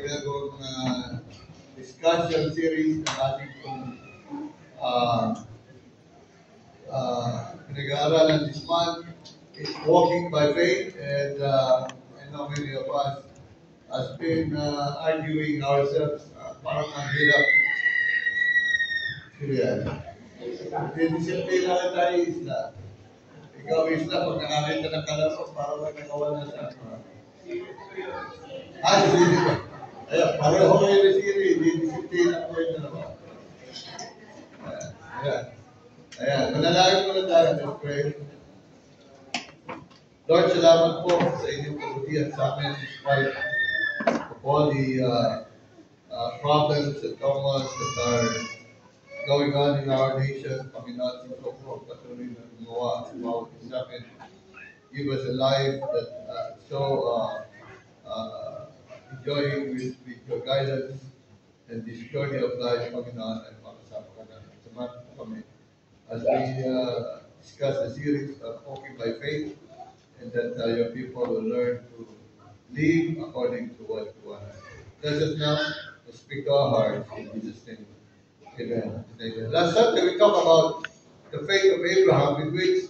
ginagawang discussion series ng ating pinag-aaralan this month. It's walking by faith, and I know many of us has been arguing ourselves parang ang hirap. Disiplina ka tayo isla. Ikaw isla, pag nakakita ng kalaro, parang nakawala siya. Sisiri ba? Ayan, pareho kayo ni Siri, disiplina ko yung dalawa. Ayan, manalangin muna tayo. Let's pray. Lord, salamat po sa inyong kabutihan sa amin despite all the problems and turmoils that are going on in our nation. Panginoon, sa po, patuloy na gumawa sa bawat isa amin. Give us a life that enjoying with your guidance and this journey of life, Panginoon, ay makasama ka na. Samahan po kami as we discuss the series of Walking by Faith, and that your people will learn to live according to what you want. Let us now speak to our hearts in Jesus' name. Amen. Amen. Last Sunday we talked about the faith of Abraham, with which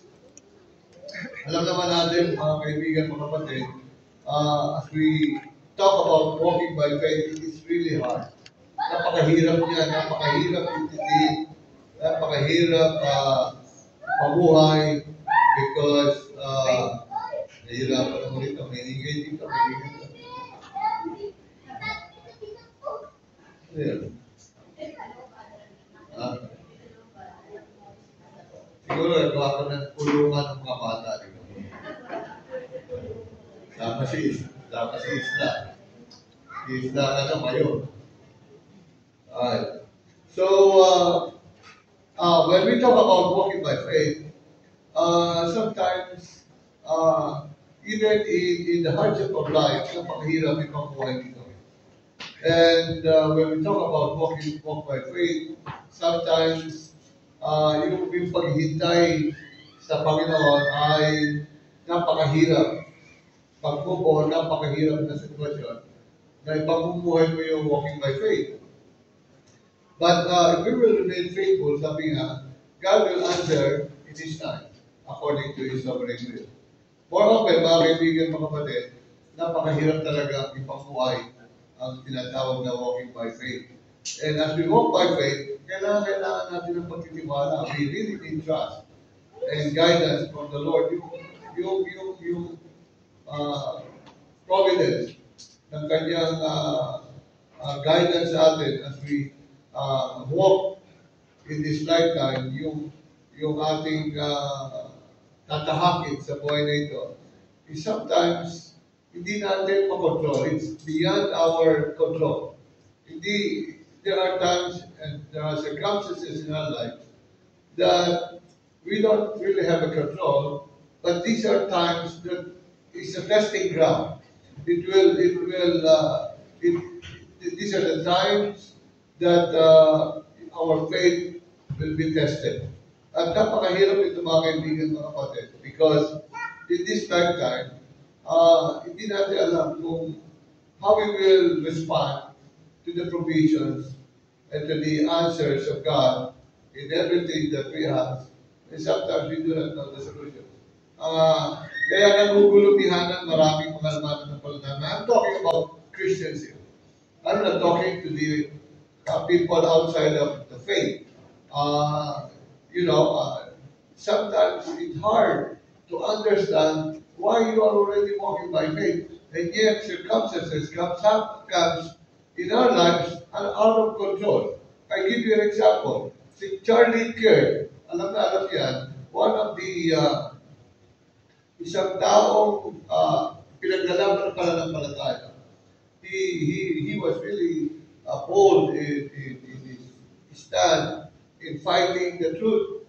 alam naman natin, mga kaibigan, mga kapatid, as we talk about walking by faith, it is really hard. Napakahirap niya, napakahirap intindihin, napakahirap pabuhay, because nahihirapan naman rito, may hingay dito, may hingay dito. Siguro, nagawa ko ng kulungan ng mga bata. Sama si Isla. Si Isla na ito ngayon. Alright. So, when we talk about walking by faith, sometimes, even in the hardship of life, napakahirap itong buhay dito. And when we talk about walk by faith, sometimes yung paghintay sa Panginoon ay napakahirap. Pag-move on, napakahirap na sitwasyon na ipamumuhay mo yung walking by faith. But if we will remain faithful, sabi nga, God will answer in His time, according to His sovereign will. More often, mga kaibigan, mga kapatid, napakahirap talaga ipamumuhay ang tinatawag na walking by faith. And as we walk by faith, kailangan natin ng pagtitiwala. We really need trust and guidance from the Lord. Yung providence ng kanyang guidance sa atin as we walk in this lifetime, yung ating tatahakin sa buhay na ito, is sometimes hindi natin makontrol. It's beyond our control. There are times and there are circumstances in our life that we don't really have a control, but these are times that it's a testing ground. These are the times that our faith will be tested. At napakahirap ito, mga kaibigan, mga kapatid, because in this lifetime, hindi natin alam kung how we will respond to the provisions and to the answers of God in everything that we have. And sometimes we do not know the solution. Kaya nagugulubihan ng maraming mga mananampalataya. I'm talking about Christians here. I'm not talking to the people outside of the faith. Sometimes it's hard to understand why you are already walking by faith, and yet circumstances comes in our lives and out of control. I give you an example. Si Charlie Kirk, alam yan, one of the isang taong pinagdalaman ng pananampalataya. He was really bold in his stand in fighting the truth.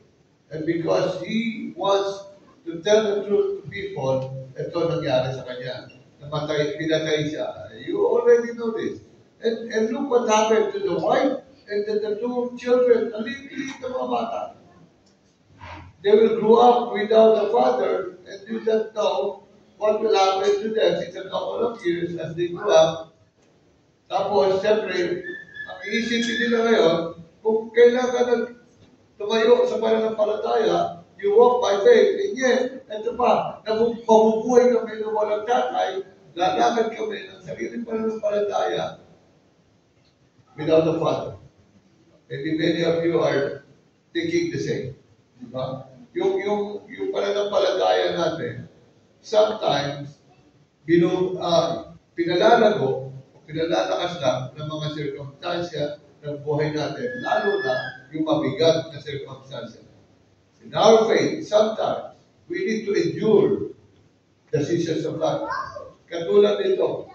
And because he wants to tell the truth to people, ito nangyari sa kanya. Pinatay siya. You already know this. And look what happened to the wife and the two children. Liit na mga bata. They will grow up without a father, and you don't know what will happen to them in a couple of years as they grow up. Tapos, siyempre, ang iisipin nila ngayon, kung kailangan tumayo sa pananampalataya, you walk by faith. And yet, ito pa, mabubuhay kami na walang tatay, lalakad kami ng sariling pananampalataya without a father. Maybe many of you are thinking the same. Diba? Yung pananampalataya natin, sometimes, pinalalago o pinalalakas lang ng mga sirkumstansya ng buhay natin, lalo na yung mabigat na sirkumstansya. In our faith, sometimes, we need to endure the seasons of life. Katulad nito,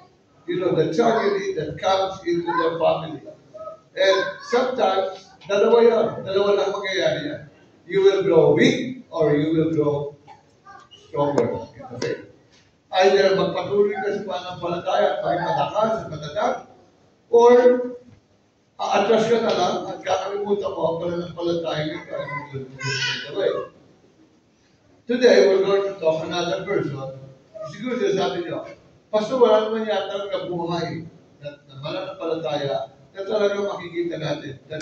the tragedy that comes into their family. And sometimes, dalawa yan. Dalawa lang mangyayari yan. You will grow weak or you will grow stronger in the faith. Either magpatuloy ka sa pananampalataya at may patakas at matatag, or aatras ka na lang at kakalimutan mo ang pananampalataya nito ay mag-away. Today, we're going to talk another person. Siguro sabi niyo, Pastor, wala naman yata ang buhay na mananampalataya na talagang makikita natin na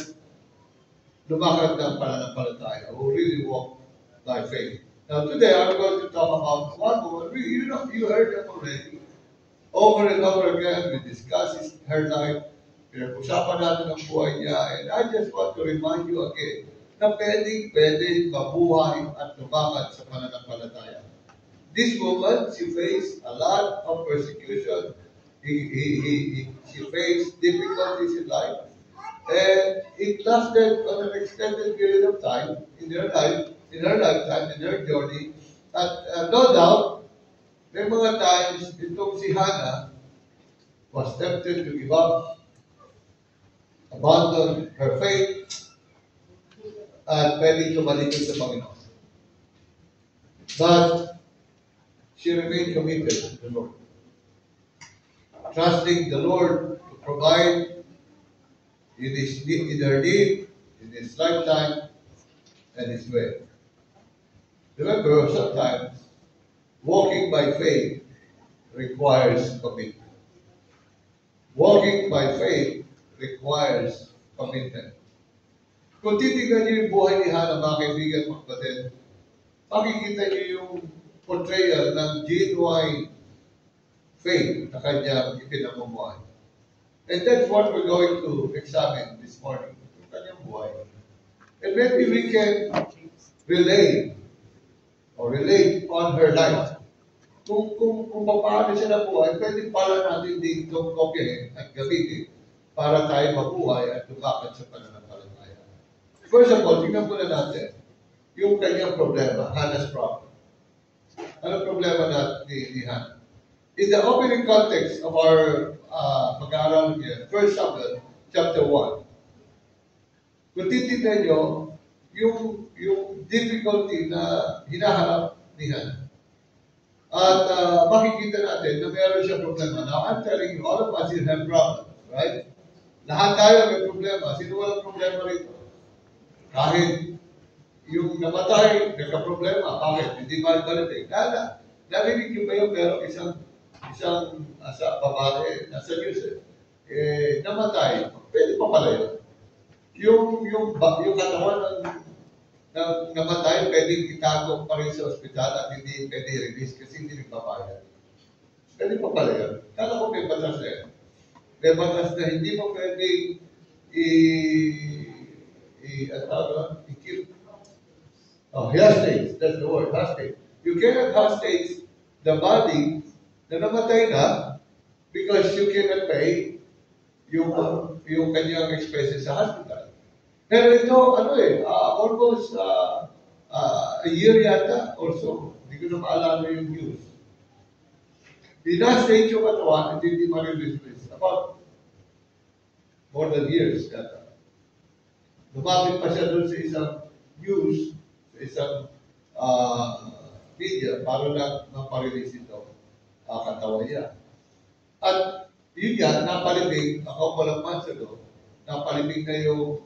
lumakad ng pananampalataya who really walk by faith. Now today I'm going to talk about one woman. You heard them already. Over and over again, we discussed her life. Pinag-usapan natin ang buhay niya. And I just want to remind you again na pwedeng mabuhay at lumakad sa pananampalataya. This woman, she faced a lot of persecution. She faced difficulties in life. And it lasted on an extended period of time in her lifetime, in her journey. At no doubt, may mga times itong si Hannah was tempted to give up, abandon her faith, at pwedeng tumalikod sa Panginoon. But she remained committed to the Lord, trusting the Lord to provide in her need, in his lifetime, and his way. Remember, sometimes walking by faith requires commitment. Walking by faith requires commitment. Kung titignan niyo yung buhay ni Hannah, mga kaibigan, mga kapatid, makikita niyo yung portrayal ng genuine faith na kanyang ipinamumuhay. And that's what we're going to examine this morning. Yung kanyang buhay. And maybe we can relate on her life. Kung paano siya nabuhay, pwede pala natin dito kopyahin at gamitin para tayo mabuhay at lumakad sa pananampalataya. First of all, tingnan muna natin yung kanyang problema, Hannah's problem. Ano problema ni Hannah? In the opening context of our pag-aaral here, 1 Samuel chapter 1, kung titignan nyo, yung difficulty na hinaharap ni Hannah. At makikita natin na meron siya problema. Now, I'm telling you, all of us have problems, right? Lahat tayo may problema. Sino walang problema rito? Kahit yung namatay, nagka-problema. Bakit? Hindi balik-balik. Narinig nyo ba yung merong isang babae, nasa news namatay. Pwede pa pala yun. Yung katawan ng namatay, pwedeng itago pa rin sa ospital at hindi pwede release kasi hindi nagpapayan. Pwede pa pala yun. Kala ko may batas na yun. May batas na hindi mo pwedeng i-keep. Hostage. That's the word, hostage. You cannot hostage the body na namatay na because you cannot pay yung kanyang expenses sa hospital. Pero ito, almost a year yata or so. Hindi ko na maalala yung news. Pinastage yung katawan, hindi ma-release. About more than years yata. Lumapit pa siya doon sa isang news, sa isang media, para lang ma-release ito katawan niya. At yun yan, napalibing, ako walang months ago, napalibing na yung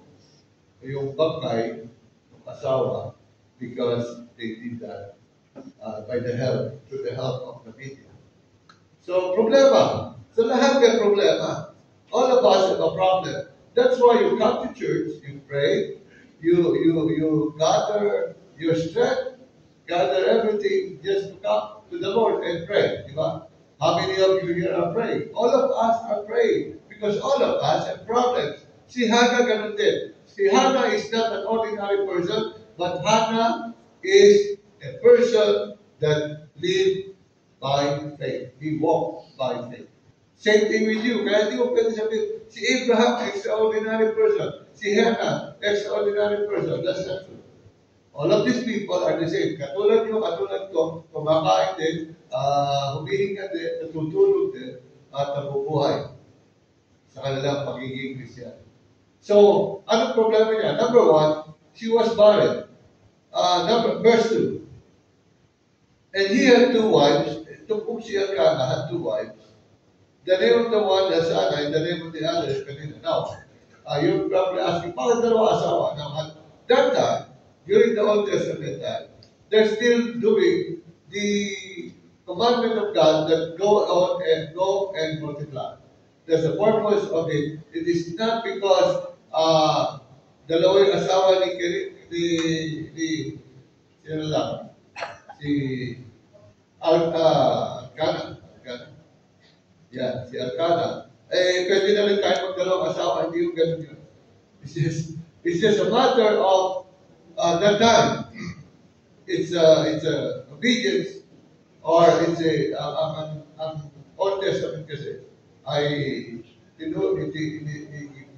bangkay, yung asawa, because they did that through the help of the media. So, problema. So, lahat may problema. All of us have a problem. That's why you come to church, you pray, you gather your strength, gather everything just to come to the Lord and pray. Diba? How many of you here are praying? All of us are praying because all of us have problems. Si Hannah ganun din. Si Hannah is not an ordinary person, but Hannah is a person that lived by faith. He walked by faith. Same thing with you. Kaya hindi mo pwede sabihin, si Abraham, extraordinary person. Si Hannah, extraordinary person. That's not true. All of these people are the same. Katulad nyo, katulad ko, kumakain din, humihinga din, natutulog din, at nabubuhay sa kanilang pagiging Christian. So, anong problema niya? Number one, she was barren. Verse 2. And he had two wives. Ito po si Elkanah had two wives. The name of the one is Hannah, and the name of the other is Peninnah. Now, you're probably asking, bakit dalawa asawa? Now, at that time, during the Old Testament time, they're still doing the commandment of God that go and multiply. That's the purpose of it. It is not because dalawa yung asawa sino lang? Si Elkanah. Yeah, si Elkanah. Pwede na rin tayo magdalawang asawa, hindi yung ganun yun. It's just a matter of that time. It's a obedience or it's an Old Testament kasi ay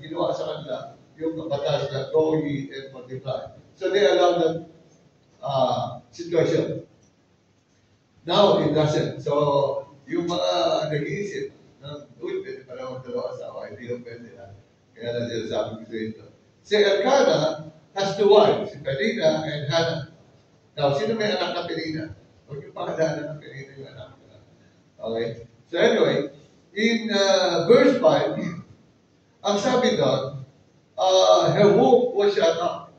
ginawa sa kanila yung batas na go ye and multiply. So they allow that situation. Now it doesn't. So yung mga nag-iisip uy, pwede pala magdalawa asawa, hindi yung pwede na. Kaya na sinasabi ko sa ito. Si Elkanah has two wives, si Peninnah and Hannah. Now, sino may anak na Peninnah? Huwag yung pakadaanan ng Peninnah yung anak na. Okay? So anyway, in verse 5, ang sabi doon, her womb was shut up.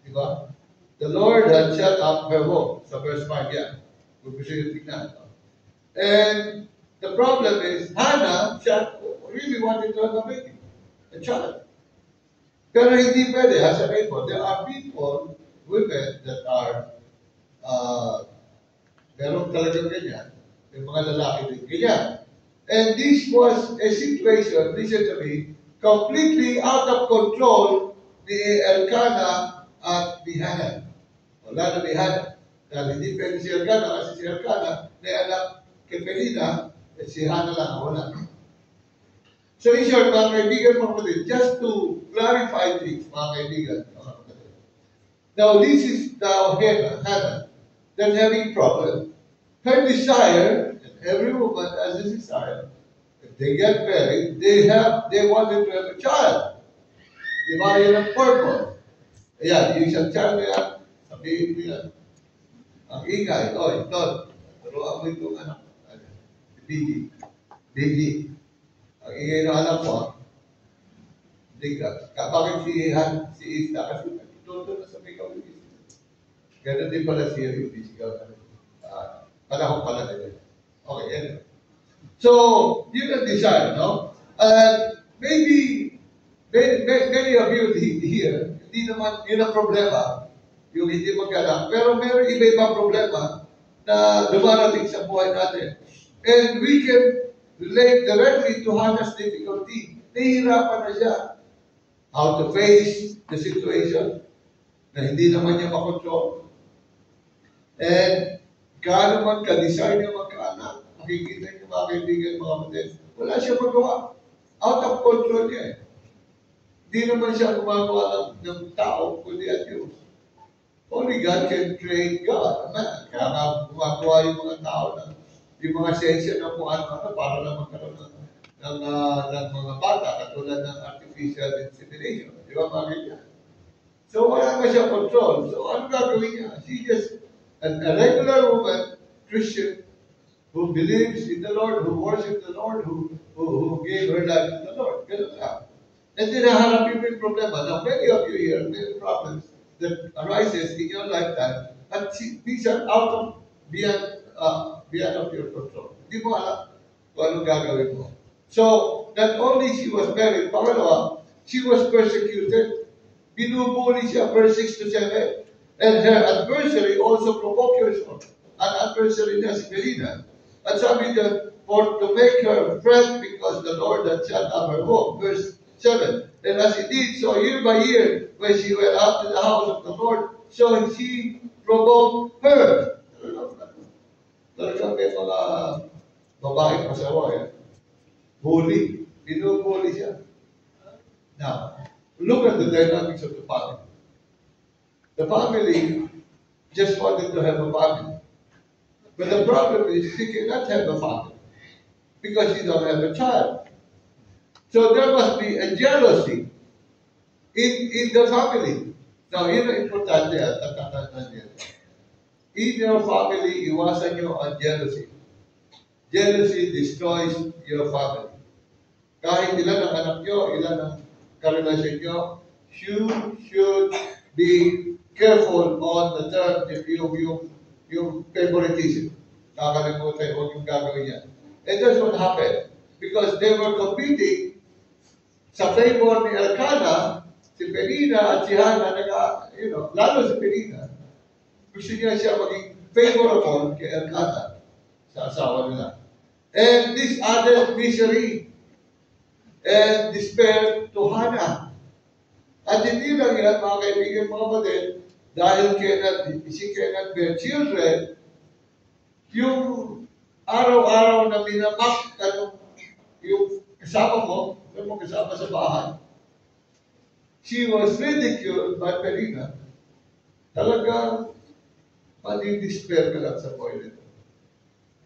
Diba? The Lord had shut up her womb. Sa verse 5 yan. Kung gusto yung tignan. And the problem is, Hannah, she really wanted to have a baby, a child. Pero hindi pwede, as a people. There are people, women, that are, meron talagang ganyan. May mga lalaki din ganyan. And this was a situation, listen to me, completely out of control ni Elkanah at ni Hannah. Wala na ni Hannah. Dahil hindi pwede si Elkanah kasi si Elkanah may anak kay Peninnah, at si Hannah lang wala. So in short, mga kaibigan, mga kapatid, just to clarify things, mga kaibigan, mga kapatid. Now, this is now Hannah that having problem. Her desire, and every woman has a desire, if they get married, they wanted to have a child. Di ba yun ang purpose? Ayan, yung isang child na yan, sabihin mo yan, ang ingay, ito, turuan mo itong anak. Biggie. Ang ingay ng anak mo, hindi ka. Bakit si Ista? Kasi tuto na sa may kawin. Ganun din pala siya yung physical. Panahon pala nila. Okay, anyway. So, yun ang desire, no? Maybe, many of you here, hindi naman, yun ang problema. Yung hindi magkanak. Pero meron iba-ibang problema na dumarating sa buhay natin. And we can relate directly to Hannah's difficulty. Nahihirapan na siya. How to face the situation na hindi naman niya makontrol. And gaano man ka-desire niya magkaanak, makikita niyo mga kaibigan, mga kapatid, wala siya magawa. Out of control niya eh. Hindi naman siya gumagawa ng tao, kundi at Diyos. Only God can create God. Amen. Kaya nga gumagawa yung mga tao na yung mga sensya na kung ano para lang magkaroon ng mga bata katulad ng artificial insemination. Di ba mga ganyan? So wala nga siya control. So ano gagawin niya? She just a regular woman, Christian, who believes in the Lord, who worships the Lord, who gave her life to the Lord. Ganun lang. And then naharapin mo yung problema. Now many of you here, many problems that arises in your lifetime, and these are out of beyond of your control. Hindi mo alam kung anong gagawin mo. So, not only she was married, pangalawa, she was persecuted. Binubuli siya, verse 6 to 7. And her adversary also provoked her. Ang adversary niya si Penina. At sabi niya, for to make her fret because the Lord had shut up her womb. Verse 7. And as he did, so year by year, when she went up to the house of the Lord, so she provoked her. Talagang may mga babae pasawa yan. Bully. Binubuli siya. Now, look at the dynamics of the family. The family just wanted to have a family. But the problem is she cannot have a family because she don't have a child. So there must be a jealousy in the family. Now, yun ang importante at tatatandaan niya. In your family, iwasan nyo ang jealousy. Jealousy destroys your family. Kahit ilan ang anak nyo, ilan ang karelasyon nyo, you should be careful on the term if yung favoritism. Kakalimutan huwag yung gagawin niya. And that's what happened. Because they were competing sa favor ni Elkanah, si Penina at si Hannah, lalo si Penina. Gusto niya siya maging favorable kay Elkanah sa asawa nila. And this added misery and despair to Hannah. At hindi lang yan, mga kaibigan, mga kapatid, dahil she cannot bear children, yung araw-araw na minamak yung kasama mo, yung kasama sa bahay, she was ridiculed by Penina. Talagang madi-despair ka lang sa point nito.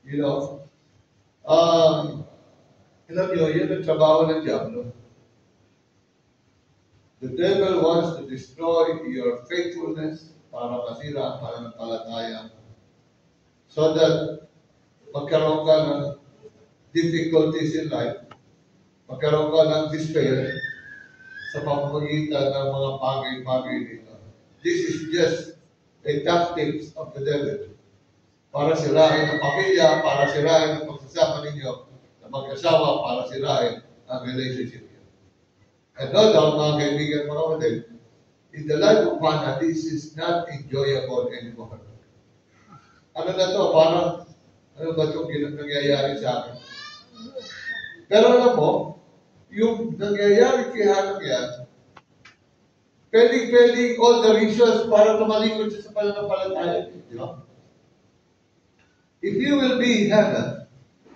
You know, alam nyo, yun ang trabaho ng Diablo. The devil wants to destroy your faithfulness para masira ang pananampalataya so that magkaroon ka ng difficulties in life, magkaroon ka ng despair sa pamamagitan ng mga bagay-bagay dito. This is just a tactics of the devil para sirain ang pamilya, para sirain ang pagsasama ninyo na mag-asawa, para sirain ang relationship niyo. And no doubt, mga kaibigan, mga kapatid, in the life of Hannah, this is not enjoyable anymore. Ano na to? Parang, ano ba itong nangyayari sa akin? Pero alam mo, yung nangyayari kay Hannah yan, pwedeng all the reasons para tumalikod siya sa pananampalataya. Di ba? If you will be Hannah,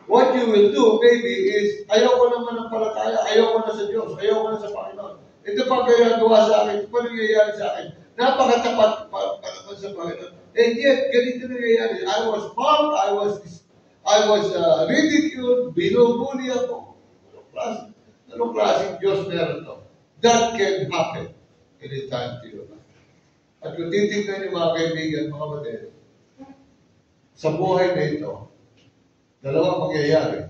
what you will do maybe is, ayaw ko naman ng palataya, ayaw ko na sa Diyos, ayaw ko na sa Panginoon. Ito pa gagawa sa akin, ito pa nangyayari sa akin. Napakatapat pa naman sa Panginoon. And yet, ganito nangyayari. I was mocked, I was ridiculed, binubuli ako. Anong klaseng Diyos meron to? That can happen anytime to you. At kung titignan niyo mga kaibigan, mga kapatid, sa buhay na ito, dalawang mangyayari.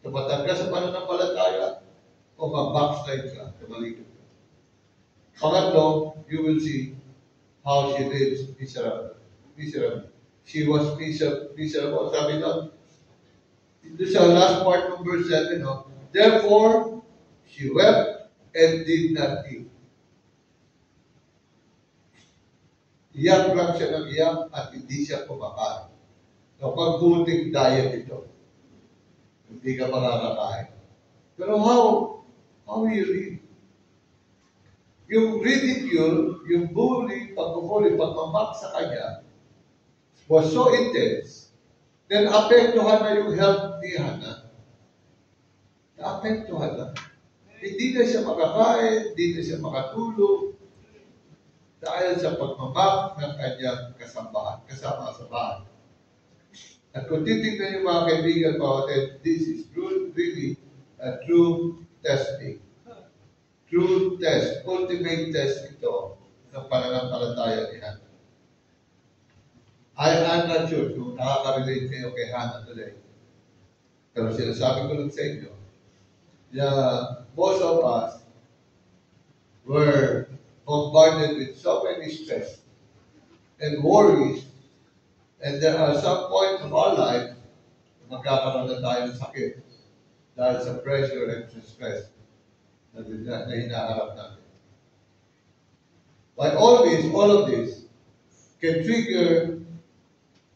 Tumatag ka sa pananampalataya o mag-backslide ka, tumalikod ka. Pangatlo, you will see how she lives miserable. She was miserable. Sabi doon, ito sa last part ng verse 7, no? Therefore, she wept and did not eat. Iyak lang siya ng iyak at hindi siya kumakain. Kapag buting diet ito, hindi ka makakakain. Pero how will you live? Yung ridicule, yung bully, pagmamak sa kanya, was so intense, then apektuhan na yung health ni Hannah. Apektuhan na. Hindi na siya makakain, hindi na siya makatulog, dahil sa pagmamak ng kanyang kasama sa bahay. At kung titignan yung mga kaibigan ko, this is really a true testing. True test, ultimate test ito ng pananampalataya ni Hannah. I'm not sure kung nakaka-relate kayo kay Hannah today. Pero sinasabi ko lang sa inyo, most of us were bombarded with so many stress and worries. And there are some points of our life na magkakaroon na tayo ng sakit dahil sa pressure and sa stress na hinaharap natin. By all of this can trigger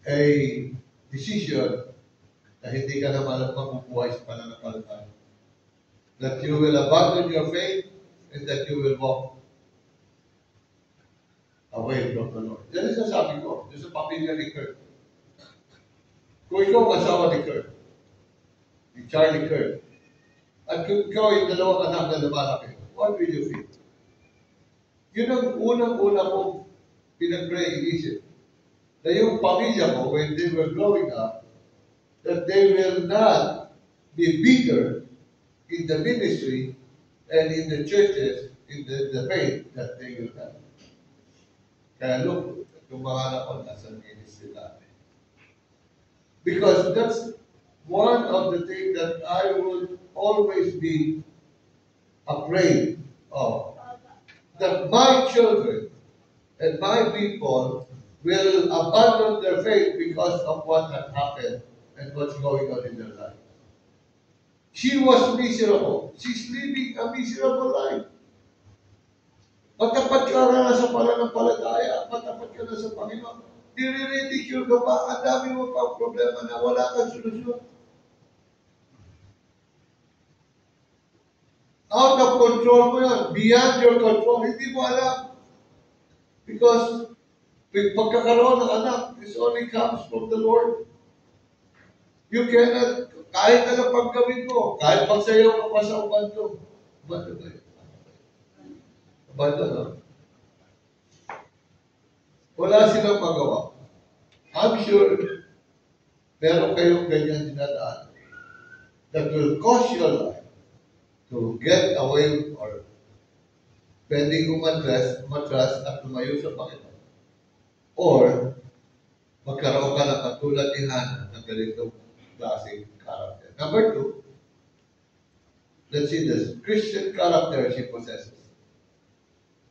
a decision na hindi ka naman mabubuhay sa pananampalataya. That you will abandon your faith and that you will walk away from the Lord. Yan ang sasabi ko, sa pamilya ni Kurt. Kung ikaw ang asawa ni Kurt, ni Charlie Kurt, at kung ikaw yung dalawang anak na lumalaki, what will you feel? Yun ang unang-una kong pinag-pray inisip. Na yung pamilya ko, when they were growing up, that they will not be bitter in the ministry and in the churches, in the faith that they will have. Kaya look, itong mga anak ko nasa ministry natin. Because that's one of the things that I would always be afraid of. That my children and my people will abandon their faith because of what had happened and what's going on in their life. She was miserable. She's living a miserable life. Matapat ka na sa pananampalataya, matapat ka na sa Panginoon. Nire-ridicule ka pa, ang dami mo pa problema na wala kang solusyon. Out of control mo yan, beyond your control, hindi mo alam. Because pagkakaroon ng anak, this only comes from the Lord. You cannot, kahit na paggawin mo, kahit pagsayaw ka pa sa ubando, ubando ba yun? Abandon. Wala silang magawa. I'm sure meron kayong ganyan dinadaan that will cause your life to get away or pwedeng umatras at lumayo sa Panginoon. Or magkaroon ka ng katulad ni Hannah ng ganitong klaseng character. Number 2, let's see the Christian character she possesses.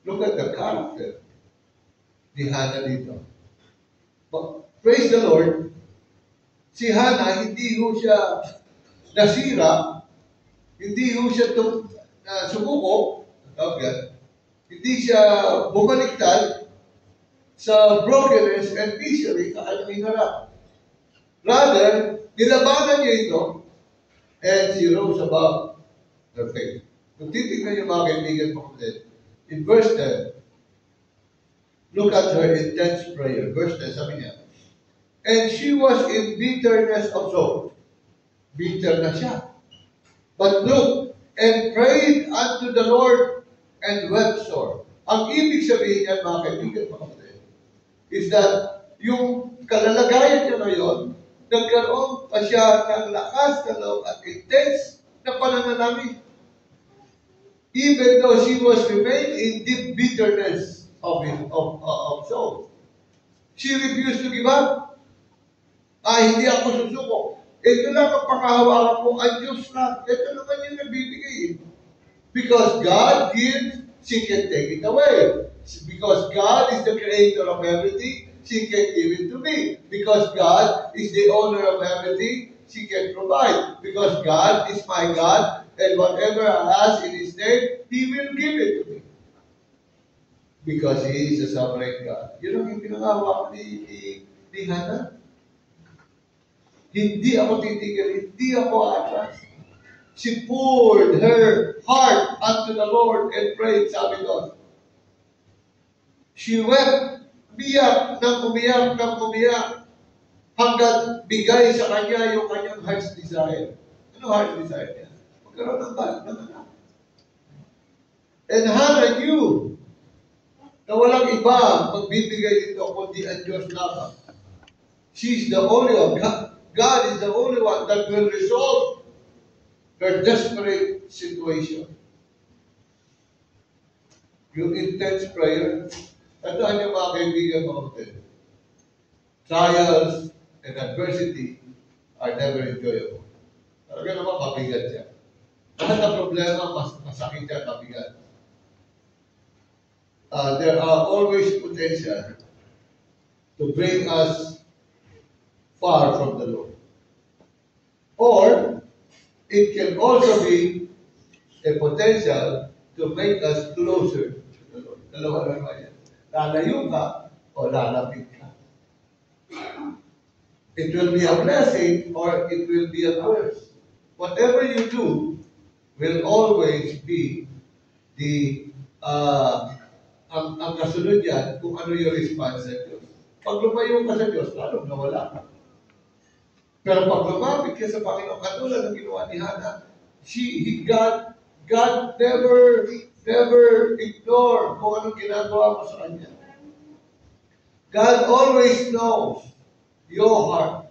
Look at the character ni Hannah dito. But, praise the Lord, si Hannah, hindi ho siya nasira, hindi ho siya sumuko, hindi siya bumaliktad sa brokenness and misery na kanyang hinarap. Rather, nilabanan niya ito and she rose above her faith. Kung titignan niyo mga kaibigan mo ulit, in verse 10, look at her intense prayer. Verse 10, sabi niya, and she was in bitterness of soul. Bitter na siya. But look, and prayed unto the Lord and wept sore. Ang ibig sabihin niya, mga kaibigan, mga kapatid, is that yung kalalagayan niya ngayon, nagkaroon pa siya ng lakas na loob at intense na pananalangin. Even though she was remained in deep bitterness of soul. She refused to give up. Hindi ako susuko. Ito lang ang panghahawakan ko, ang Diyos lang. Ito naman yung nagbibigay. Because God gives, she can take it away. Because God is the creator of everything, she can give it to me. Because God is the owner of everything, she can provide. Because God is my God, and whatever I ask in His name, He will give it to me. Because He is a sovereign God. Yun ang pinangawa ni Hannah. Hindi ako titigil, hindi ako atras. She poured her heart unto the Lord and prayed, sabi doon. She wept, umiyak, nang umiyak, hanggang bigay sa kanya yung kanyang heart's desire. Ano heart's desire niya? Magkaroon ng anak. And Hannah knew na walang iba magbibigay dito kundi ang Diyos lamang. She's the only one. God is the only one that will resolve her desperate situation. Yung intense prayer, tandaan niyo mga kaibigan, mga kapatid. Trials and adversity are never enjoyable. Talaga naman mabigat siya. Lahat ng problema, masakit siya, mabigat. There are always potential to bring us far from the Lord. Or, it can also be a potential to make us closer to the Lord. Dalawa naman yan. Lalayo ka o lalapit ka. It will be a blessing or it will be a curse. Whatever you do will always be the ang kasunod yan kung ano yung response sa Diyos. Pag lumayo ka sa Diyos, lalong nawala ka. Pero pag lumapit ka sa Panginoon, katulad ng ginawa ni Hannah, God never ignore kung anong ginagawa mo sa Kanya. God always knows your heart.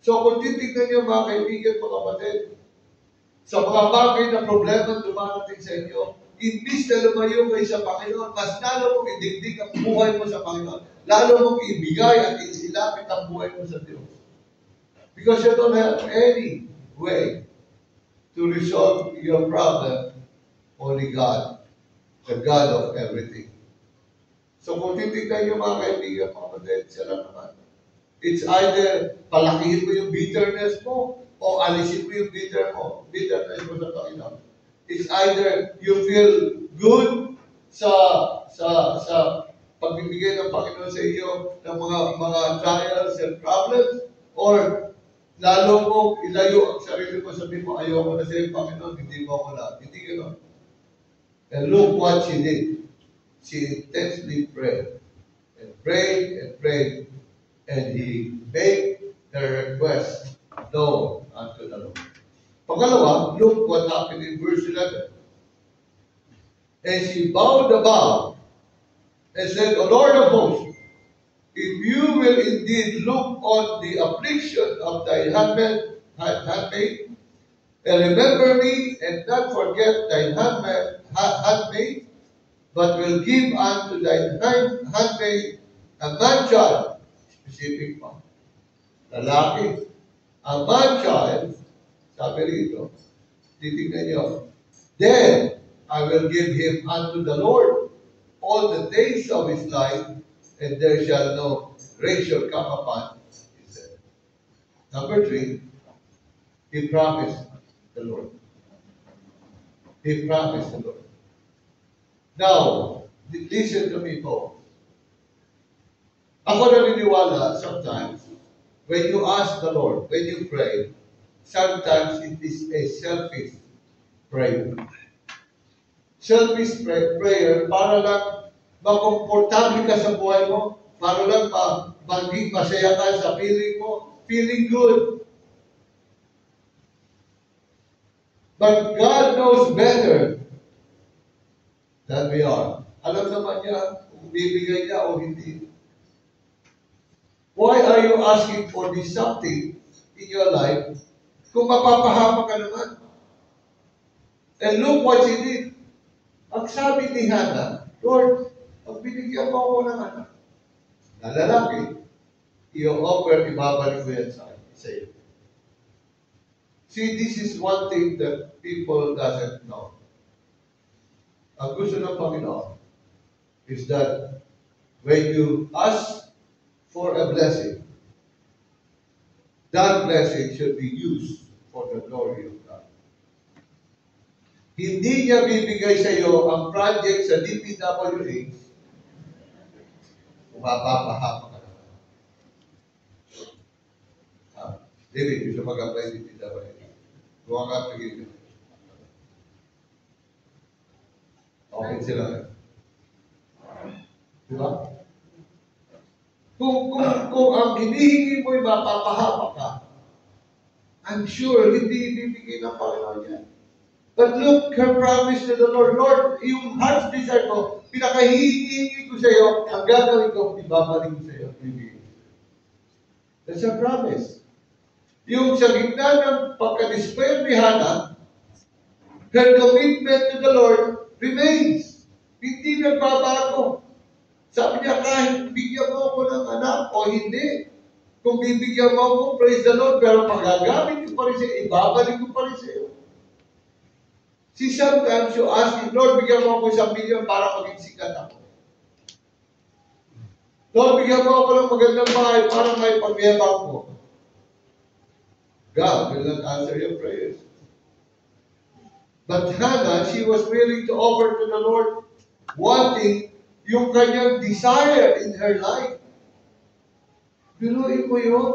So kung titignan niyo mga kaibigan, mga kapatid, sa mga bagay na problema dumarating sa inyo, imbis na lumayo kayo sa Panginoon, mas lalo mong idigdig ang buhay mo sa Panginoon. Lalo mong ibigay at isilapit ang buhay mo sa Diyos. Because you don't have any way to resolve your problem. Only God, the God of everything. So kung titignan niyo mga kaibigan, mga kapatid, siya lang naman. It's either palakihin mo yung bitterness mo o alisin mo yung bitterness mo sa Panginoon. It's either you feel good sa pagbibigay ng Panginoon sa iyo ng mga trials and problems, or lalo mo ilayo ang sarili mo, sabihin mo, ayoko na sa iyo, Panginoon, hindi mo ako lahat. Hindi gano'n. And look what she did. She intensely prayed. And prayed and prayed. And he made her request known unto the Lord. Pangalawa, look what happened in verse 11. And she bowed the bow and said, O Lord of hosts, if you will indeed look on the affliction of thy handmaid, and remember me, and not forget thine handmaid, but will give unto thine handmaid a man-child, specific pa, lalaki, a man-child, sabi rito, titignan nyo, then I will give him unto the Lord all the days of his life, and there shall no razor come upon his head. Number 3, he promised the Lord. He promised the Lord. Now, listen to me, folks. Ako naniniwala sometimes, when you ask the Lord, when you pray, sometimes it is a selfish prayer. Selfish prayer para lang makomportable ka sa buhay mo, para lang maging masaya ka sa feeling mo, feeling good. But God knows better than we are. Alam naman niya kung bibigay niya o hindi. Why are you asking for this something in your life kung mapapahama ka naman? And look what she did. Ang sabi ni Hannah, Lord, pag binigyan mo ako ng anak, na lalaki, i-offer, ibabalik ko yan sa iyo. See, this is one thing that people doesn't know. Ang gusto ng Panginoon is that when you ask for a blessing, that blessing should be used for the glory of God. Hindi niya bibigay sa iyo ang project sa DPWH kung mapapahama ka naman. David, gusto mag-apply sa DPWH. Buwan ka pagiging. Okay sila. Diba? Kung ang hinihingi mo'y mapapahama ka, I'm sure hindi ibibigay ng Panginoon yan. But look, her promise to the Lord, Lord, yung heart's desire ko, pinakahihingi ko sa iyo, ang gagawin ko, ibabalik ko sa iyo. That's a promise. Yung sa gitna ng pagka-despair ni Hannah, her commitment to the Lord remains. Hindi nagbabago. Sabi niya, kahit bigyan mo ako ng anak o hindi, kung bibigyan mo ako, praise the Lord, pero magagamit ko pa rin siya, ibabalik ko pa rin sa iyo. See, sometimes you ask him, Lord, bigyan mo ako 1 million para maging sikat ako. Lord, bigyan mo ako ng magandang bahay para may pagyabang ko. God will not answer your prayers. But Hannah, she was willing to offer to the Lord wanting yung kanyang desire in her life. Biruin mo yun.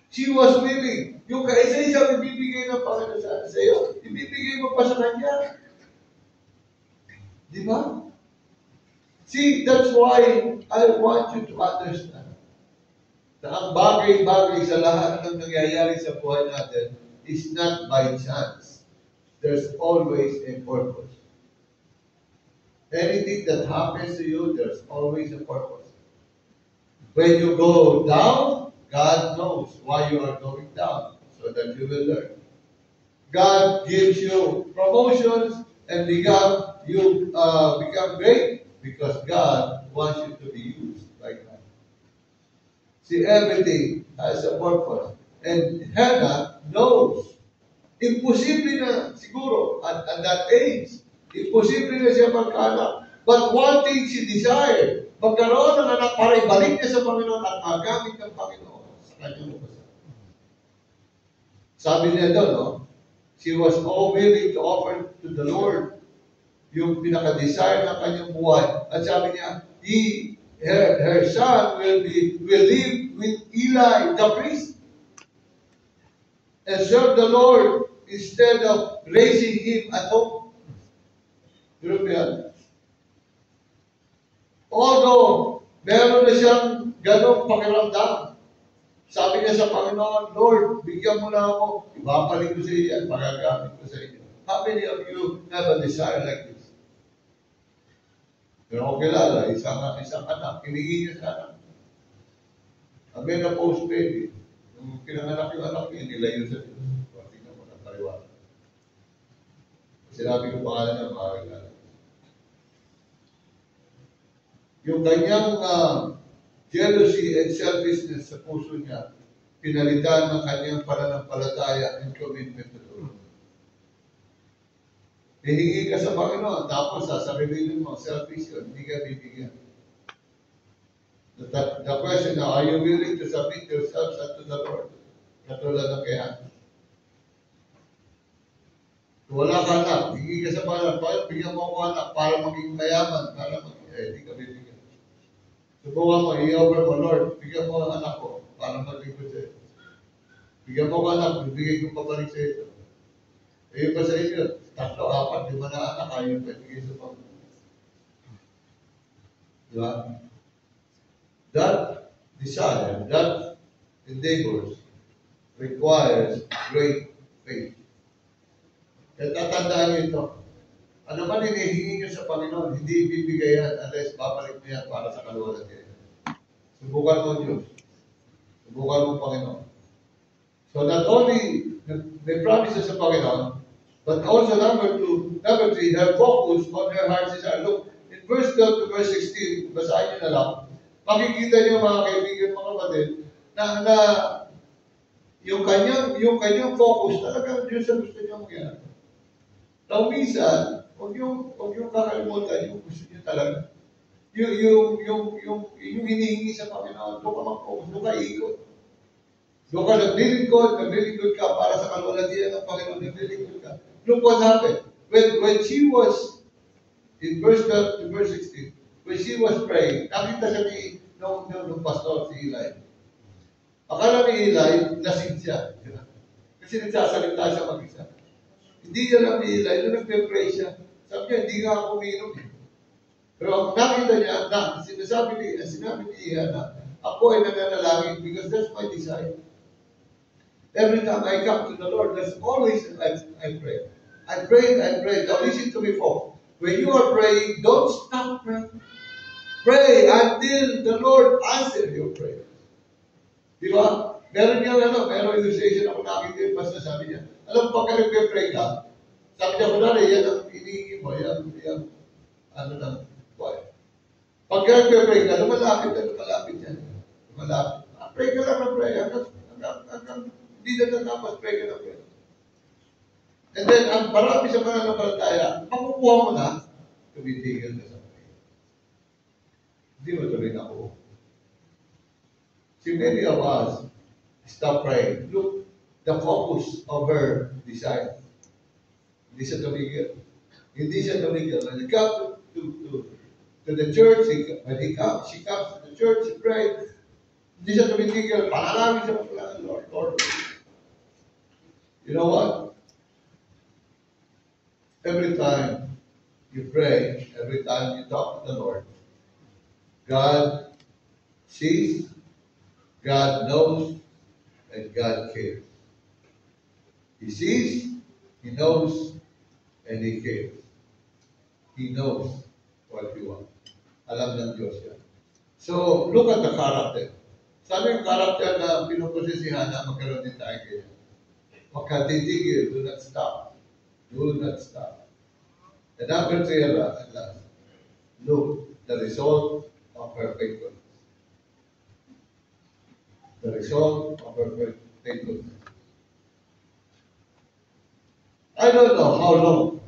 She was willing. Yung kaisa-isa ibibigay ng Panginoon sa iyo, ibibigay mo pa sa Kanya. Di ba? See, that's why I want you to understand na ang bagay-bagay sa lahat ng nangyayari sa buhay natin is not by chance. There's always a purpose. Anything that happens to you, there's always a purpose. When you go down, God knows why you are going down, so that you will learn. God gives you promotions and you become great because God wants you to be used by God. See, everything has a purpose. And Hannah knows. Imposible na siguro at that age. Imposible na siya magkaanak. But one thing she desired, magkaroon ng anak para ibalik niya sa Panginoon at magamit ng Panginoon sa kanyang lupasan. Sabi niya doon, no? She was all willing to offer to the Lord yung pinaka-desire ng kanyang buhay. At sabi niya, her son will live with Eli, the priest, and serve the Lord instead of raising him at home. Although, meron na siyang ganong pakiramdam. Sabi niya sa Panginoon, Lord, bigyan mo na ako. Ibabalik ko sa iyo at magagamit ko sa iyo. How many of you have a desire like this? Pero ako kilala, isang anak, hiningi niya sa anak. Amen na post-baby. Nung pinanganak yung anak niya, nilayo sa Diyos. Tingnan mo ng pariwala. Sinabi ko pangalan niya, makakilala. Yung kanyang jealousy and selfishness sa puso niya, pinalitan ng kanyang pananampalataya and commitment to the Lord. Hihingi ka sa Panginoon, tapos sasabihin mo, selfish yun, hindi ka bibigyan. The question now, are you willing to submit yourselves unto the Lord? Katulad ng kay Hannah. Kung wala ka anak, hihingi ka sa Panginoon, bigyan mo ako anak para maging mayaman, para maging, hindi ka bibigyan. Subukan mo, i-offer mo, Lord, bigyan mo ang anak ko para maglingkod sa iyo. Bigyan mo ang anak, bibigay ko pabalik sa iyo. Ayun pa sa inyo, 3, 4, 5 na anak, ayun pa, bigay sa Panginoon. Diba? That desire, that endeavors requires great faith. Kaya tatandaan niyo ito. Ano man hinihingi niyo sa Panginoon, hindi ibibigay yan unless babalik niya para sa kaluwalan niya. Subukan mo Diyos. Subukan mo Panginoon. So not only the promises sa Panginoon, but also number 3, her focus on her heart's desire. Look, in verse 12 to verse 16, basahin niyo na lang, makikita niyo mga kaibigan, mga kapatid, na yung kanyang focus talagang Diyos ang gusto niya mangyari. Now, minsan, huwag yung kakalimutan yung gusto niyo talaga. Yung hinihingi sa Panginoon, doon ka mag-focus, doon ka ikot. Doon ka naglilingkod ka para sa kalwalatian ng Panginoon, naglilingkod ka. Look what happened. When she was, in verse 12 to verse 16, when she was praying, nakita siya nung pastor, si Eli. Akala ni Eli, lasing siya. Kasi nagsasalita siya mag-isa. Hindi niya lang ni Eli, nung nagpe-pray siya. Sabi niya, hindi nga ako umiinom. Pero nakita niya, sinabi ni Hannah, ako ay nananalangin because that's my desire. Every time I come to the Lord, there's always I pray. I pray. Now listen to me, folks. When you are praying, don't stop praying. Pray until the Lord answers your prayer. Di ba? Meron illustration ako nakita yung basta sabi niya. Alam mo, pagka nagpe-pray ka, sabi niya, kunwari, yan ang hinihingi mo, yan, buhay. Pagka nagpe-pray ka, lumalapit yan. Lumalapit. Pray ka lang ng pray. Hanggang hindi na natapos, pray ka ng pray. And then, ang marami sa mananampalataya, makukuha mo na, tumitigil ka sa pray. Hindi mo tuloy na ako. See, many of us stop praying. Look, the focus of her desire. Hindi siya tumigil. Hindi siya tumigil. When he comes to the church, she comes to the church, she prays. Hindi siya tumigil. Panalangin siya ng Lord, Lord. You know what? Every time you pray, every time you talk to the Lord, God sees, God knows, and God cares. He sees, He knows, and He cares. He knows what you want. Alam ng Diyos yan. So, look at the character. Sabi yung character na pinuposisihan na magkaroon din tayo kaya. Makatitigil, do not stop. Do not stop. And number 3, at last, look, the result of her faithfulness. The result of her faithfulness. I don't know how long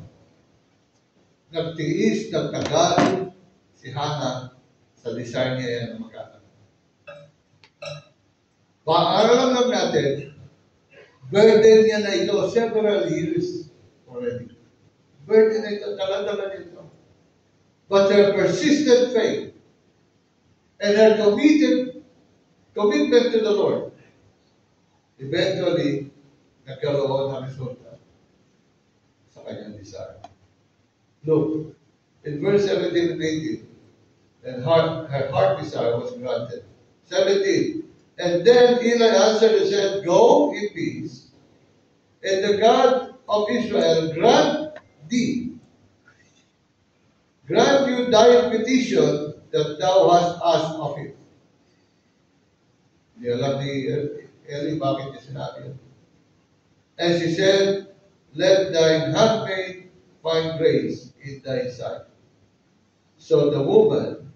nagtiis, nagtagal si Hannah sa desire niya yan na magkakaroon. Paaralan lang natin, burden niya na ito several years already. Burden na ito, dala-dala nito. But her persistent faith and her commitment to the Lord, eventually, nagkaroon ng resulta sa kanyang desire. Look, in verse 17 and 18, and her heart desire was granted. 17, and then Eli answered and said, go in peace, and the God of Israel grant you thy petition that thou hast asked of him. Hindi alam ni Eli bakit niya sinabi yun. And she said, let thine handmaid find grace in thy sight. So the woman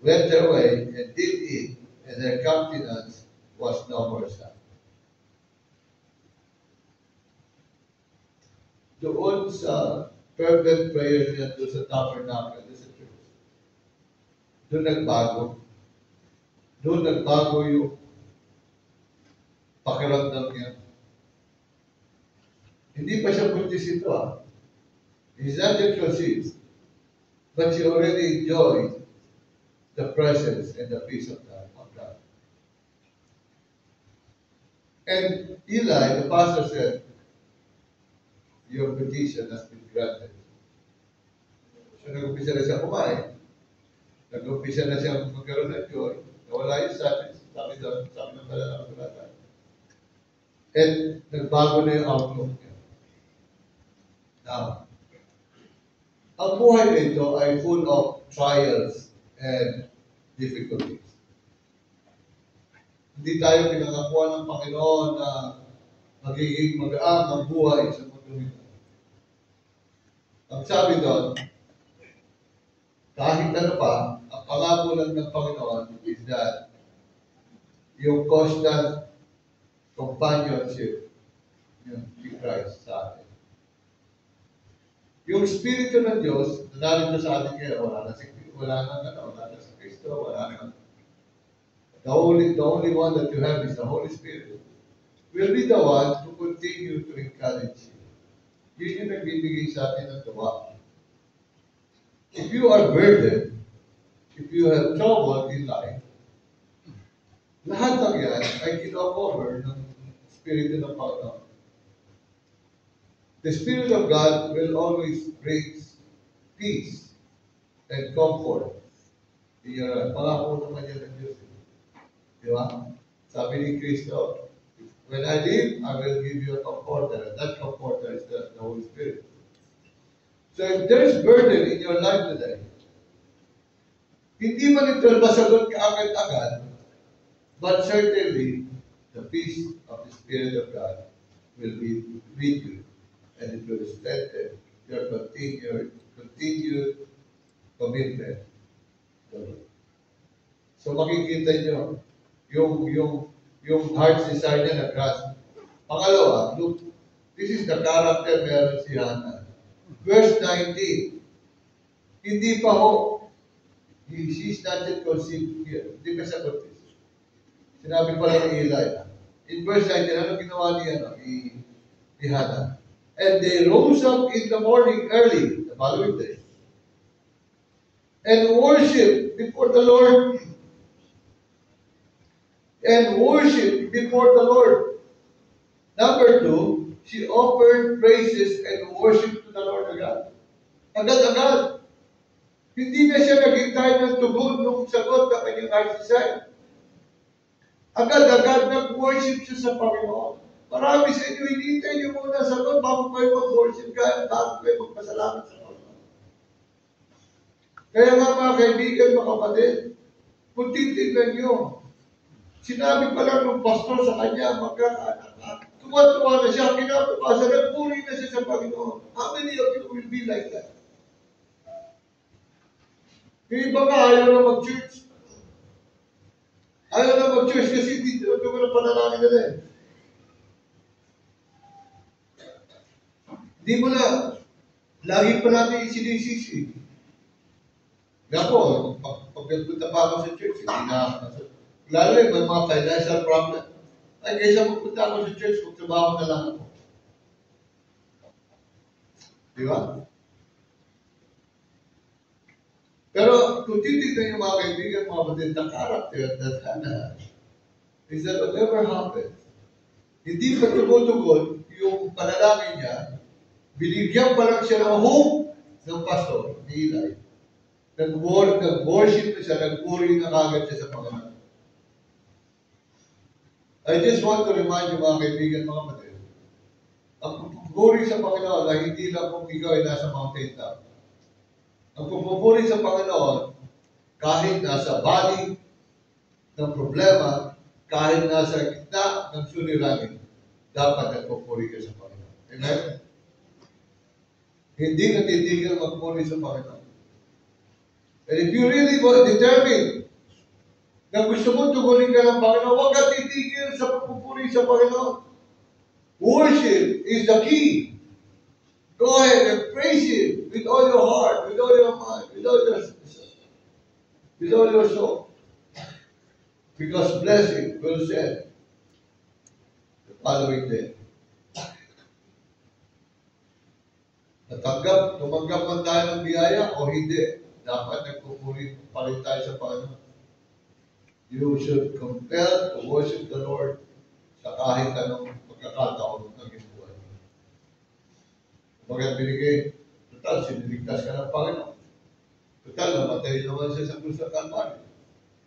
went her way and did eat, and her countenance was no more sad. Doon sa fervent prayer niya doon sa tabernacle, doon sa church, doon nagbago. Doon nagbago yung pakiramdam niya. Hindi pa siya buntis ito He's not yet conceived. But she already enjoyed the presence and the peace of God. And Eli, the pastor, said, your petition has been granted. So nag-umpisa na siya kumain. Nag-umpisa na siya magkaroon ng joy. Nawala yung sabi ng pala ng kulatan. And nagbago na yung outlook niya. Now, ang buhay nito ay full of trials and difficulties. Hindi tayo pinangakuha ng Panginoon na magiging magaang ang buhay sa mundo nito. Ang sabi doon, kahit ano pa, ang pangako lang ng Panginoon is that yung constant companionship ni Christ sa atin. Yung Espiritu ng Diyos na narito sa atin ngayon, wala na si Kristo, wala na. The only one that you have is the Holy Spirit. Will be the one to continue to encourage you. Yun yung nagbibigay sa atin ng tuwa. If you are burdened, if you have trouble in life, lahat ng yan ay kino-cover ng Espiritu ng Panginoon. The Spirit of God will always bring peace and comfort in your life. Pangako naman yan ng Diyos. Di ba? Sabi ni Kristo, when I leave, I will give you a comforter. And that comforter is the Holy Spirit. So if there's burden in your life today, hindi man ito masagot ka agad-agad, but certainly, the peace of the Spirit of God will be with you. And it will strengthen your continued commitment to Lord. So makikita nyo, yung heart's desire niya na-grasp. Pangalawa, look, this is the character meron si Hannah. Verse 19, hindi pa ho, she's not yet conceived here. Hindi pa siya conceived. Sinabi pala ni Eli. In verse 19, ano ginawa niya ni Hannah? And they rose up in the morning early, the following day, and worshiped before the Lord. And worshiped before the Lord. Number two, she offered praises and worship to the Lord agad. Agad-agad. Hindi na siya naghintay ng tugon nung sagot ng kanyang heart desire. Agad-agad nag-worship siya sa Panginoon. Marami sa inyo, hinihintay niyo muna sagot bago kayo mag-worship ka, bago kayo magpasalamat sa Panginoon. Kaya nga mga kaibigan, mga kapatid, kung titignan niyo, sinabi pa lang ng pastor sa kanya, magkakaanak, tuwa-tuwa na siya, kinabukasan, nagpuri na siya sa Panginoon. How many of you will be like that? Yung iba nga, ayaw na mag-church. Ayaw na mag-church kasi dito na panalangin nila eh. Di mo na, lagi pa natin sinisisi. Nga po, pag nagpunta pa ako sa church, hindi na, lalo eh, may mga financial problem. Ay, kaysa magpunta ako sa church, magtrabaho na lang ako. Di ba? Pero kung titignan yung mga kaibigan, mga kapatid, the character that Hannah is that whatever happens, hindi pa tumutugon yung panalangin niya, binigyan pa lang siya ng hope ng pastor, ni Eli. Nag-worship na siya, nag-puri na kagad siya sa Panginoon. I just want to remind you mga kaibigan, mga kapatid, ang pupuri sa Panginoon ay hindi lang kung ikaw ay nasa mountain top. Ang pupuri sa Panginoon, kahit nasa valley ng problema, kahit nasa gitna ng suliranin, dapat nagpupuri ka sa Panginoon. Amen? Hindi natitigil magpuri sa Panginoon. And if you really determine na gusto mo tugunin ka ng Panginoon, huwag ka titigil sa pagpupuri sa Panginoon. Worship is the key. Go ahead and praise Him with all your heart, with all your mind, with all your soul. Because blessing will send the following day. Tumanggap man tayo ng biyaya o hindi, dapat nagpupuri pa rin tayo sa Panginoon. You should compel to worship the Lord sa kahit anong pagkakataon ng iyong buhay. Kapag binigay, total, siniligtas ka ng Panginoon. Total, namatay naman siya sa krus ng Kalbaryo.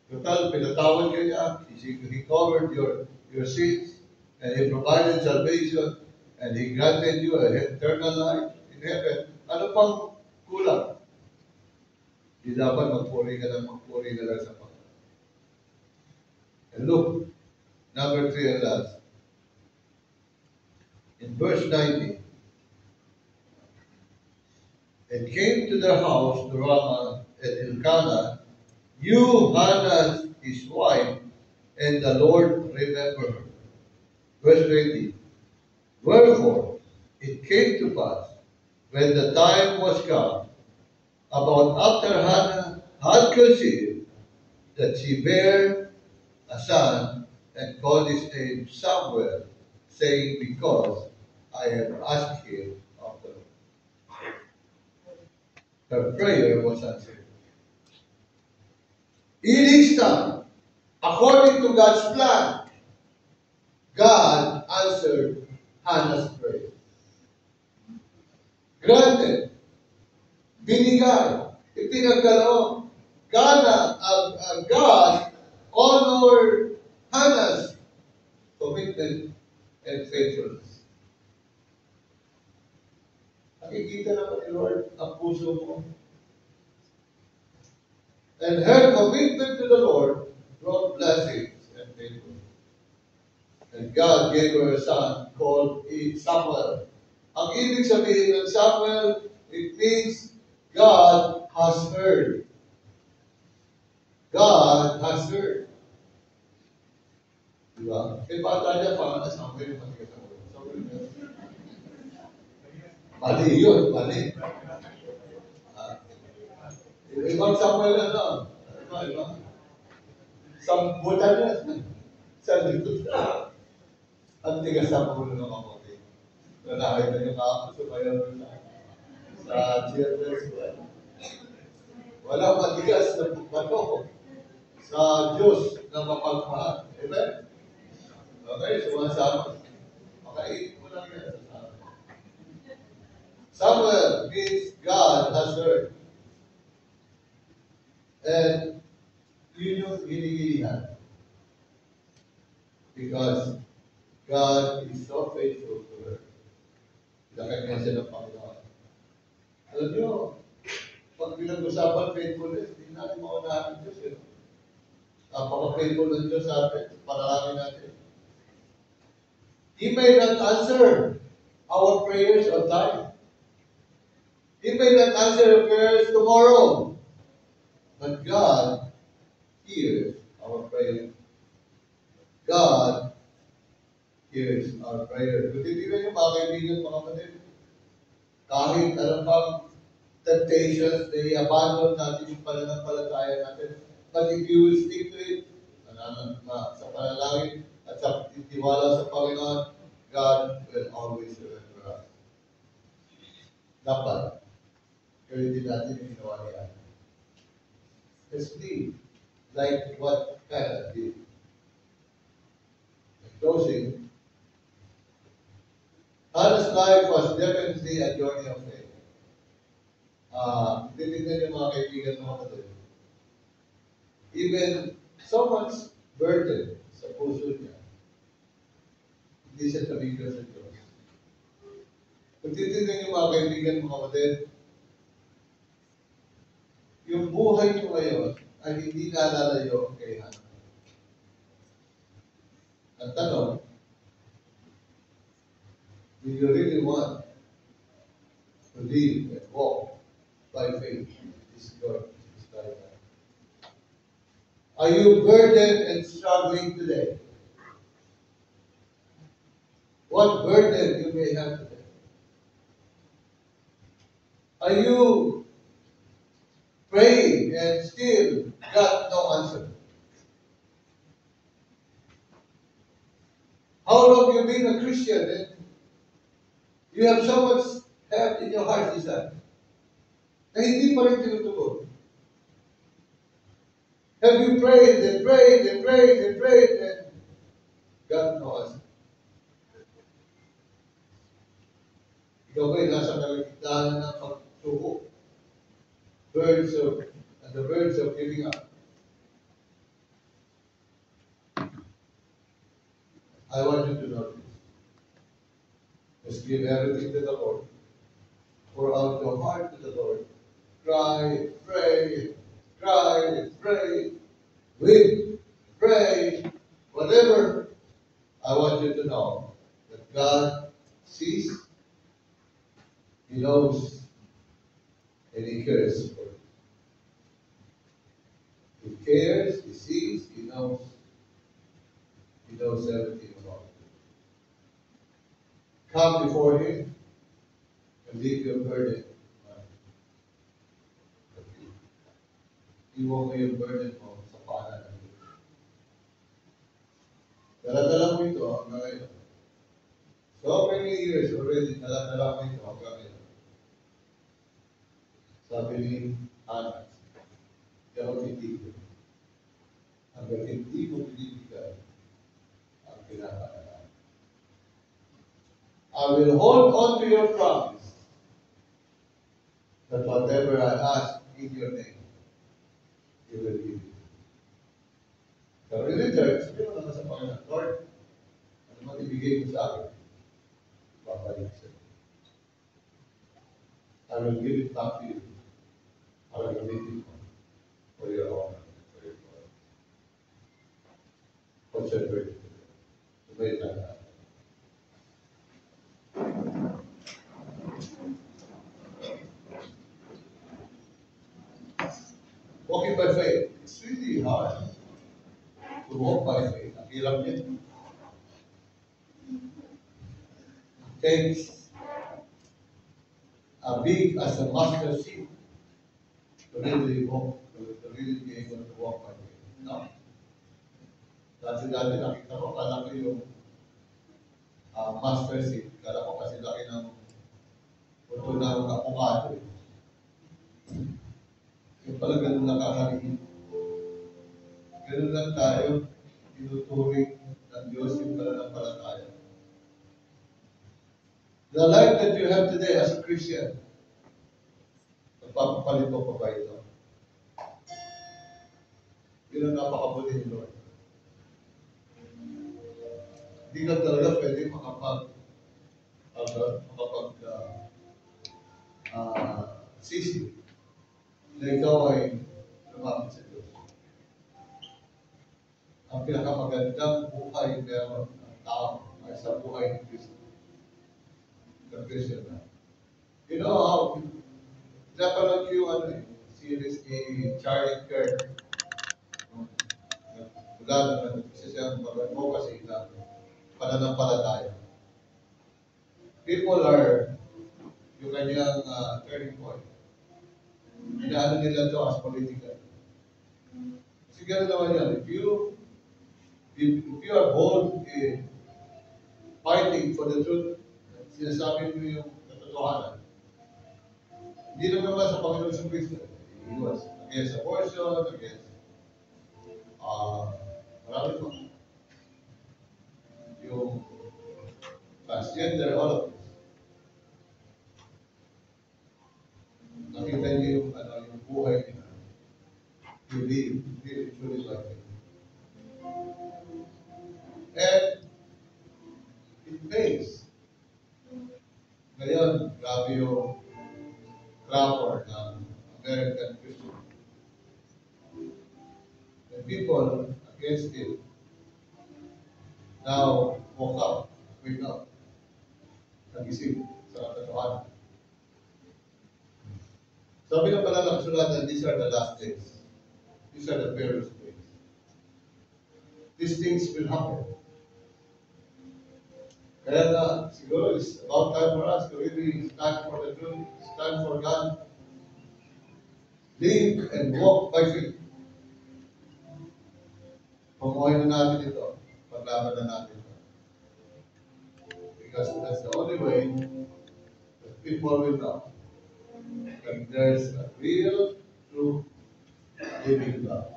Total, pinatawad ka niya. He covered your sins, and He provided salvation, and He granted you an eternal life in heaven. Ano pang kulang? Di dapat magpuri ka lang sa Panginoon. And look, number 3 and last. In verse 19, and came to their house to Ramah and Elkanah, knew Hannah his wife, and the Lord remembered her. Verse 20, wherefore it came to pass, when the time was come, about after Hannah had conceived, that she bare a son, and called his name Samuel, saying, because I have asked him of the Lord. Her prayer was answered. In His time, according to God's plan, God answered Hannah's prayer. Granted, binigay, ipinagkaloob, God honored Hannah's commitment and faithfulness. Nakikita naman ni Lord ang puso mo. And her commitment to the Lord brought blessings and faithfulness. And God gave her a son called Samuel. Ang ibig sabihin ng Samuel, it means God has heard. God has heard. Diba? Eh, bata niya, pangalan Samuel, yung matigas ako. Mali yun, mali. Ibang Samuel na lang. Iba. Sambutan na. Sa likod na. Ang tigas Samuel ng kapatid. Nalahay na yung ako sa bayan sa GFS. Walang matigas na bato sa Diyos na mapagmahal. Amen? Okay, sumasama. Makainin mo lang yan. Samuel means God has heard. And yun yung hinihilihan. Because God is so faithful to her. Lakad nga siya ng Panginoon. Alam niyo, pag pinag-usapan faithfulness, hindi natin maunahan ng Diyos. Napaka-faithful ng Diyos sa atin. Panalangin natin. He may not answer our prayers on time. He may not answer the prayers tomorrow. But God hears our prayer. God hears our prayer. Kung titignan yung mga kaibigan, mga kapatid, kahit anong pang temptations, they abandon natin yung pananampalataya natin. But if you will stick to it, sa panalangin at sa tiwala sa Panginoon, God will always remember us. Dapat, kaya din natin yung ginawa niya. Let's be like what Hannah did. In closing, Hannah's life was definitely a journey of faith. Titignan yung mga kaibigan mga kapatid. Even so much burden sa puso niya, hindi siya tabigyan sa Diyos. Kung titignan yung mga kaibigan mga kapatid, yung buhay niyo ngayon ay hindi nalalayo kay Hannah. Ang tanong, do you really want to live and walk by faith in this God, this lifetime? Are you burdened and struggling today? What burden you may have today? Are you praying and still got no answer? How long you been a Christian and you have so much help in your heart desire na hindi pa rin tinutugon? Have you prayed and prayed and prayed and prayed and got no answer? Ikaw ba'y nasa kalagitnaan ng pagsuko? At the verge of giving up. I want you to know this. Just give everything to the Lord. Pour out your heart to the Lord. Cry, pray, weep, pray, whatever. I want you to know that God sees, He knows, and He cares for you. He cares, He sees, He knows. He knows everything about you. Come before Him and leave your burden. Iwan mo yung burden mo sa paanan ng Diyos. Dala-dala mo ito hanggang ngayon. So many years already, dala-dala mo ito hanggang ngayon. Sabi ni Hannah, hindi ako titigil. Hanggang hindi mo binibigay ang pinapanalan. I will hold on to your promise that whatever I ask in your name, you will give it. So in return, sabi mo naman sa Panginoon, Lord, ano man ibigay mo sa akin, babalik sa iyo. I will give it back to you. I will give it for your honor, for your glory. What's your verdict? Wait like that. Walking by faith, it's really hard to walk by faith. Ang hirap niya. It takes a big as a mustard seed to really walk, to really be able to walk by faith. No? Dati nakita ko, kala ko yung master seat. Kala ko kasi laki ng puto ng avocado. Yung pala ganun nakakaringin. Ganun lang tayo, tinuturing ng Diyos yung pananampalataya. The life that you have today as a Christian, magpapapalit mo pa ba ito? Yun ang napakabuti ni Lord. Hindi ka talaga pwede sisi na ikaw ay lumapit sa Diyos. Ang pinakamagandang buhay meron ng tao ay sa buhay ni Kristo. Sa Christian na. You know how, napanood yung series ni Charlie Kirk. Wala na isa siyang mag-advocacy na pananampalataya. People are yung kanyang turning point. Inaano nila ito as political. Siguro naman yan, if you are bold in fighting for the truth, sinasabi mo yung katotohanan, hindi lang naman sa Panginoon sa Kristo. He was against abortion, against marami po. Yung transgender, all of this. Nakita niyo yung buhay niya. You live truly like it. And it pays. Ngayon, grabe yung Crawford ng American Christian. The people against him now woke up, wake up, nagising sa katotohanan. Sabi na pala ng kasulatan, these are the last days. These are the perilous days. These things will happen. Kaya na, siguro it's about time for us to really stand for the truth, stand for God, live and walk by faith. Pamuhay na natin ito, paglaban na natin ito. Because that's the only way that people will know that there's a real, true, living God.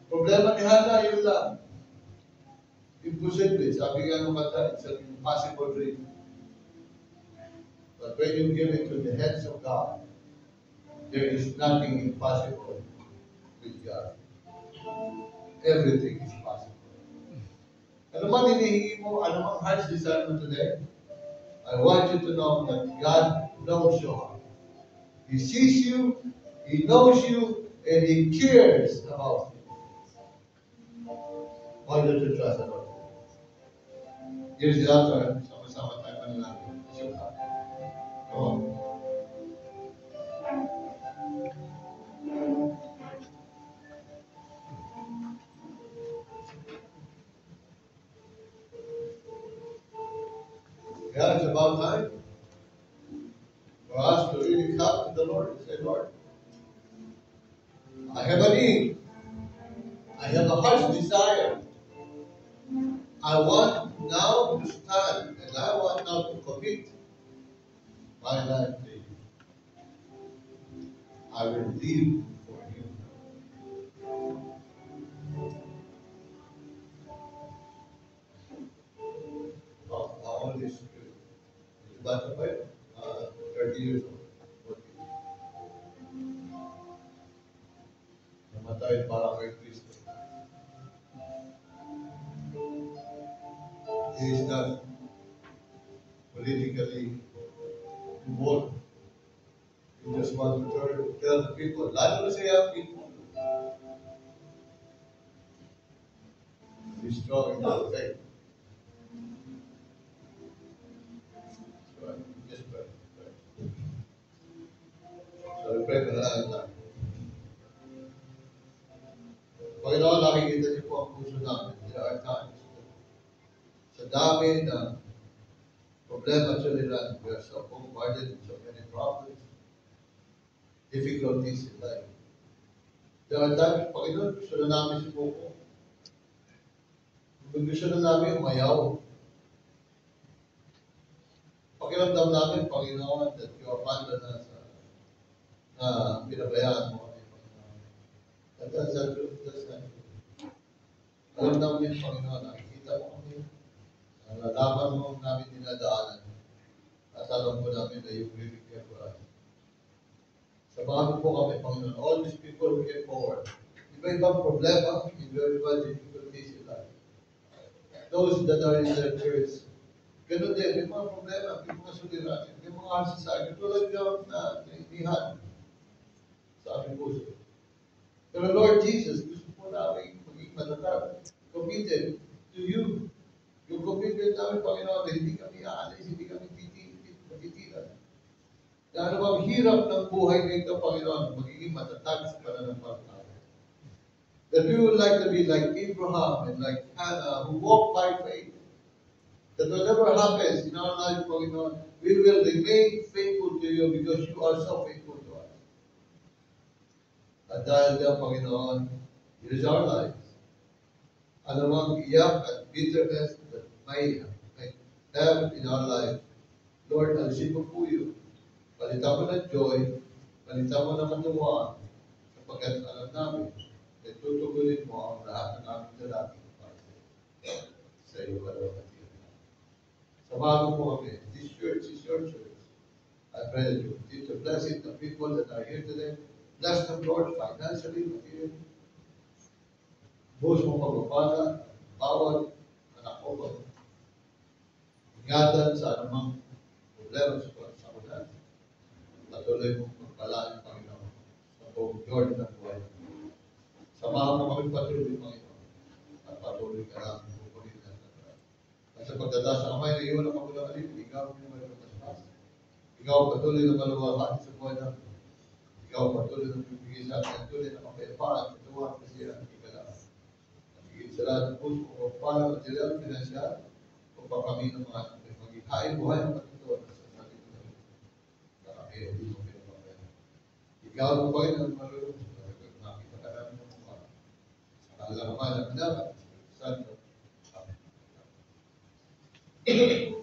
Problema ni Hannah, yun lang. Imposible. Sabi nga ng kanta, it's an impossible dream. But when you give it to the hands of God, there is nothing impossible with God. Everything is possible. Ano man hinihingi mo, ano mang heart's desire mo today, I want you to know that God knows your heart. He sees you, He knows you, and He cares about you. Why don't you trust the Lord? Here's the altar. Sama-sama tayo manalangin. Come on. Yeah, it's about time for us to really come to the Lord and say, Lord, I have a need. I have a heart's desire. I want now to stand and I want now to commit my life to you. I will live for you. How old is you? Bata pa yun? 30 years old. 40. Namatay para kay Kristo. He is not politically involved. He just wants to tell the people, lalo na sa young people, be strong in their faith. So, just pray. So, we pray for that time. Panginoon, nakikita niyo po ang puso namin. There are times. Sa dami ng problema sa nila, we are so bombarded with so many problems, difficulties in life. There are times, Panginoon, gusto na namin si Popo. Gusto na namin umayaw. Pakiramdam namin, Panginoon, that you abandon us, na pinabayaan mo kami, Panginoon. That's not true. That's not true. Alam namin, Panginoon, nakikita mo kami, nalalaman mo namin dinadaanan, at alam mo namin na you really care for us. Samahan po kami, Panginoon. All these people who came forward. Iba-ibang problema, iba-ibang difficulties in life. Those that are in the church, ganun din, may mga problema, may mga suliranin, may mga asasagin, tulad yung na nainihan sa aming puso. Pero Lord Jesus, gusto po namin maging matatag, committed to you. Yung commitment namin, Panginoon, na hindi kami aalis, hindi kami matitilan. Na ano bang hirap ng buhay nito, Panginoon, magiging matatag sa pananampalataya. That we would like to be like Abraham and like Hannah, who walked by faith. That whatever happens in our life, Panginoon, we will remain faithful to you because you are so faithful to us. At dahil diyan, Panginoon, it is our lives. Anumang iyak at bitterness that may have in our life, Lord, alisin mo po yun. Palitan mo ng joy, palitan mo ng katuwaan, sapagkat alam namin, na tutugulin mo ang lahat ng aming dalangin sa iyo, Lord. Samahan mo kami. This church is your church. I pray that you continue to bless it, the people that are here today. Bless them, Lord, financially, materially. Buhos mo pagpapala, bawat anak ko ba? Ingatan sa anumang problema sa kunan. Patuloy mong pagpalaan, Panginoon, sa buong Jordan ng buhay. Samahan mo kami patuloy, Panginoon, at patuloy ka lang pupunin na natin. At sa pagdada sa kamay na iyon ang magulang alin, ikaw yung may pagkaspas. Ikaw patuloy na maluwalhati sa buhay natin. Ikaw patuloy na bibigay sa atin, patuloy na mapayapaan, patuloy na siya ang ikalaman. Higit sa lahat ng puso kung paano material, financial, kung pa kami ng mga magiging buhay ng patutuwa sa ating ito. Na kami hindi mo pinapagaya. Ikaw ang Panginoon marunong. Nakita ka namin ng mukha. Sa kalaman ng dapat. Santo. Amen.